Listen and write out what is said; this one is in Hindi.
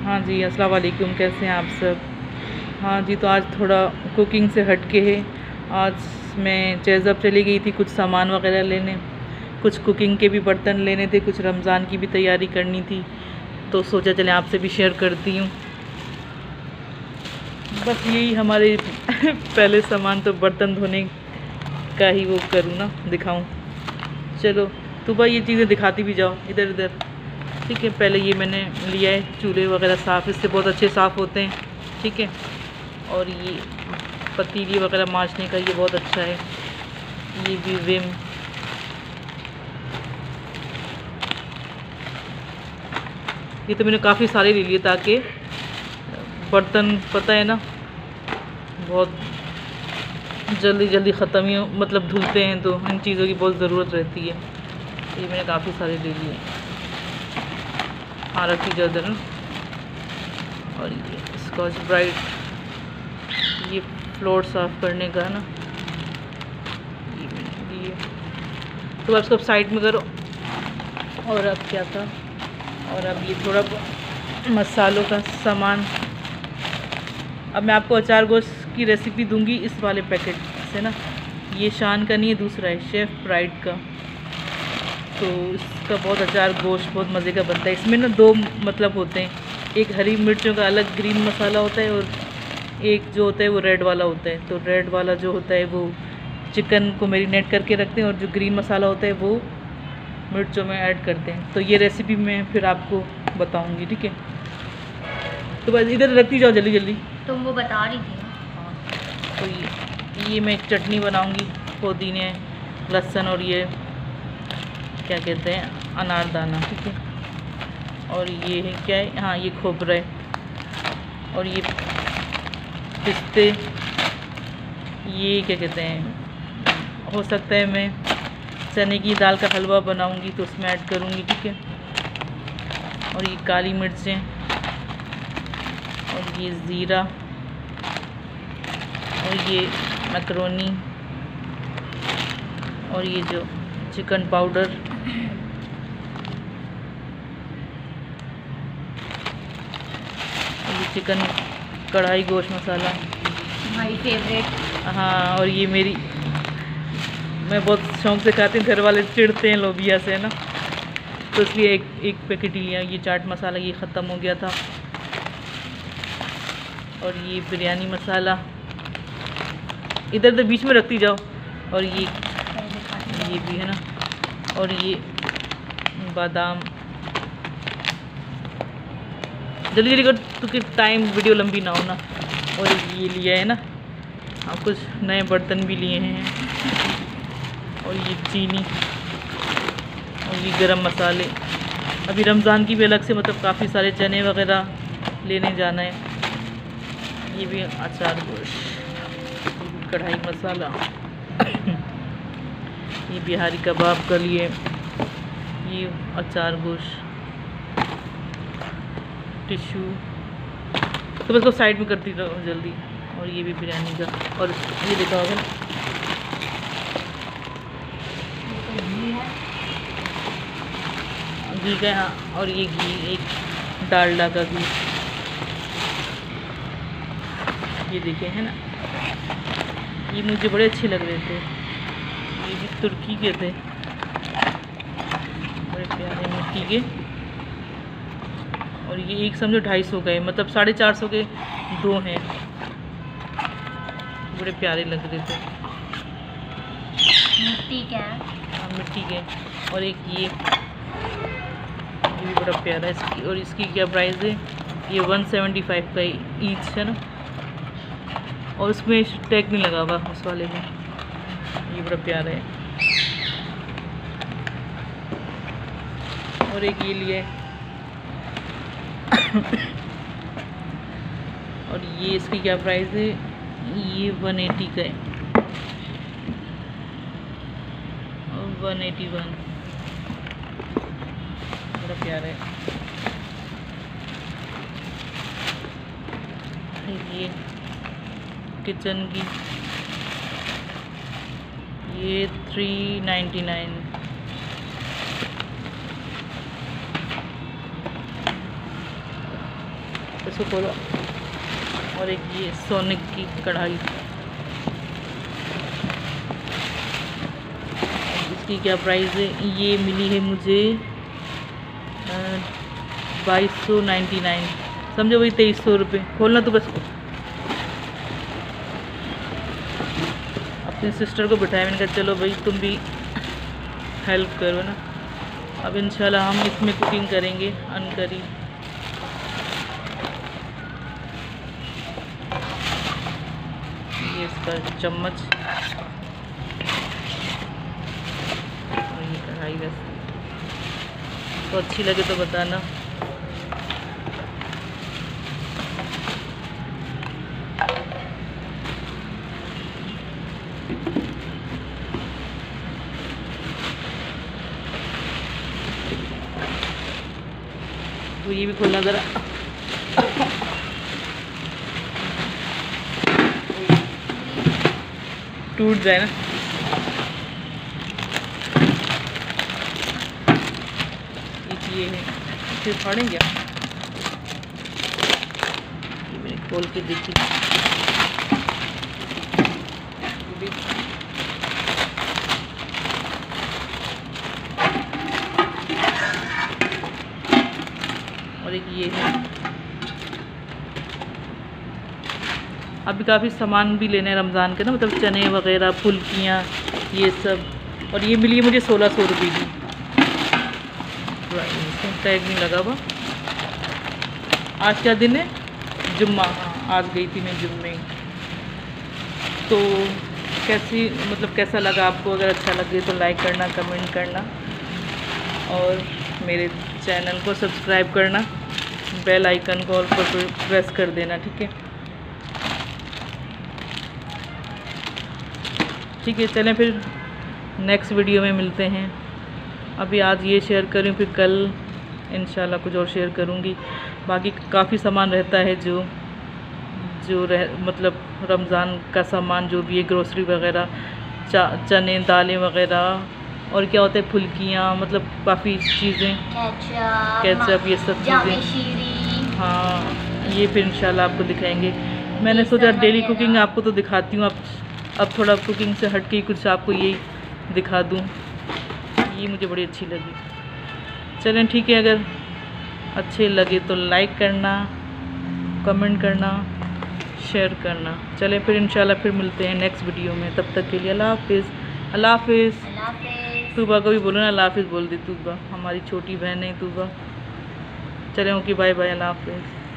हाँ जी, अस्सलाम वालेकुम, कैसे हैं आप सब? हाँ जी, तो आज थोड़ा कुकिंग से हट के है। आज मैं चेज़अप चली गई थी कुछ सामान वगैरह लेने, कुछ कुकिंग के भी बर्तन लेने थे, कुछ रमज़ान की भी तैयारी करनी थी, तो सोचा चलें आपसे भी शेयर करती हूँ। बस यही हमारे पहले सामान तो बर्तन धोने का ही वो करूँ ना, दिखाऊँ। चलो तो भाई ये चीज़ें दिखाती भी जाओ इधर उधर। ठीक है, पहले ये मैंने लिया है चूल्हे वगैरह साफ़, इससे बहुत अच्छे साफ़ होते हैं। ठीक है, और ये पतीली वगैरह मांजने का ये बहुत अच्छा है। ये भी विम, ये तो मैंने काफ़ी सारे ले लिए ताकि बर्तन, पता है ना, बहुत जल्दी जल्दी ख़त्म ही मतलब धुलते हैं, तो इन चीज़ों की बहुत ज़रूरत रहती है। ये मैंने काफ़ी सारे ले लिए। हाँ, रखी जाओ इधर। और ये स्कॉच ब्राइट, ये फ्लोर साफ़ करने का है ना, ये तो आप सब साइड में करो। और अब क्या था, और अब ये थोड़ा मसालों का सामान। अब मैं आपको अचार गोश्त की रेसिपी दूंगी इस वाले पैकेट से ना, ये शान का नहीं है, दूसरा है शेफ़ प्राइड का। तो इसका बहुत अचार गोश्त बहुत मज़े का बनता है। इसमें ना दो मतलब होते हैं, एक हरी मिर्चों का अलग ग्रीन मसाला होता है, और एक जो होता है वो रेड वाला होता है। तो रेड वाला जो होता है वो चिकन को मैरिनेट करके रखते हैं, और जो ग्रीन मसाला होता है वो मिर्चों में ऐड करते हैं। तो ये रेसिपी मैं फिर आपको बताऊंगी, ठीक है? तो बस इधर रखती जाओ जल्दी जल्दी। तुम वो बता रही थी ना। हाँ, तो ये मैं एक चटनी बनाऊंगी, पुदीने, लहसुन और ये क्या कहते हैं, अनारदाना। ठीक है, और ये है क्या है, हाँ ये खोपरा है, और ये पिस्ते, ये क्या कहते हैं, हो सकता है मैं चने की दाल का हलवा बनाऊंगी तो उसमें ऐड करूंगी। ठीक है, और ये काली मिर्चें, और ये ज़ीरा, और ये मैकरोनी, और ये जो चिकन पाउडर, ये चिकन कढ़ाई गोश्त मसाला, माय फेवरेट। हाँ, और ये मेरी, मैं बहुत शौक़ से खाती हूँ, घर वाले चिढ़ते हैं लोबिया से है ना, तो इसलिए एक पैकेट ही लिया। ये चाट मसाला ये ख़त्म हो गया था, और ये बिरयानी मसाला इधर उधर बीच में रखती जाओ, और ये भी है ना, और ये बादाम। जल्दी जल्दी कर क्योंकि टाइम वीडियो लंबी ना हो ना। और ये लिया है ना, हाँ, कुछ नए बर्तन भी लिए हैं, और ये चीनी, और ये गरम मसाले। अभी रमज़ान की भी अलग से मतलब काफ़ी सारे चने वगैरह लेने जाना है। ये भी अचार गोश्त, कढ़ाई मसाला, ये बिहारी कबाब के लिए, ये अचार गोश्त, टिश्यू। तो बस को साइड में करती रहो जल्दी। और ये भी बिरयानी का, और ये देखा होगा घी का, हाँ, और ये घी एक डालडा का घी, ये देखे है ना, ये मुझे बड़े अच्छे लग रहे थे। ये भी तुर्की के थे, बड़े प्यारे मिट्टी के, और ये एक समझो 250 का है, मतलब 450 के दो हैं, बड़े प्यारे लग रहे थे। मिट्टी क्या है? हाँ, मिट्टी के। और एक ये भी बड़ा प्यारा है इसकी, और इसकी क्या प्राइस है, ये 175 का ईच है ना, और उसमें टैग नहीं लगा हुआ उस वाले में। ये बड़ा प्यारा है। और एक ये लिया है और ये इसकी क्या प्राइस है, ये 180 का है, 181, बड़ा प्यारा है। ये किचन की, ये 399। इसको खोलो। और एक ये सोनिक की कढ़ाई, इसकी क्या प्राइस है? ये मिली है मुझे 2299, समझो वही 2300 रुपये। खोलना तो बस। अपनी सिस्टर को बिठाया, मैंने कहा चलो भाई तुम भी हेल्प करो ना। अब इंशाल्लाह हम इसमें कुकिंग करेंगे अनकरी। ये इसका चम्मच और ये कढ़ाई। वैसे तो अच्छी लगे तो बताना। तो ये भी खोलना ज़रा। टूट जाए ना। एक ये है, फिर फाड़ेंगे। ये मैंने खोल के देखी। और एक ये है। अभी काफ़ी सामान भी लेने हैं रमज़ान के ना, मतलब चने वगैरह, फुल्कियाँ, ये सब। और ये मिली है मुझे 1600 रुपये की। टैग नहीं लगा हुआ। आज क्या दिन है? जुम्मा। हाँ, आज गई थी मैं जुम्मे। तो कैसा लगा आपको? अगर अच्छा लगे तो लाइक करना, कमेंट करना और मेरे चैनल को सब्सक्राइब करना। बेल आइकन को ऑल पर प्रेस कर देना, ठीक है? ठीक है, चलें फिर नेक्स्ट वीडियो में मिलते हैं। अभी आज ये शेयर करूँ, फिर कल इंशाल्लाह कुछ और शेयर करूँगी। बाकी काफ़ी सामान रहता है जो मतलब रमज़ान का सामान जो भी है, ग्रोसरी वगैरह, चने, दालें वगैरह, और क्या होता है फुल्कियाँ, मतलब काफ़ी चीज़ें, केचप, ये सब चीज़ें। हाँ, ये फिर इंशाल्लाह आपको दिखाएंगे। मैंने सोचा डेली कुकिंग आपको तो दिखाती हूँ, अब थोड़ा कुकिंग से हट के कुछ आपको ये दिखा दूँ। ये मुझे बड़ी अच्छी लगी। चलें ठीक है, अगर अच्छे लगे तो लाइक करना, कमेंट करना, शेयर करना। चलें फिर इंशाल्लाह फिर मिलते हैं नेक्स्ट वीडियो में। तब तक के लिए अल्लाह हाफिज़। अल्लाह हाफिज़। तूबा को भी बोलो ना अल्लाह हाफिज़ बोल दे। तूबा हमारी छोटी बहन है तूबा। चलें ओके, बाय बाय, अल्लाह हाफिज़।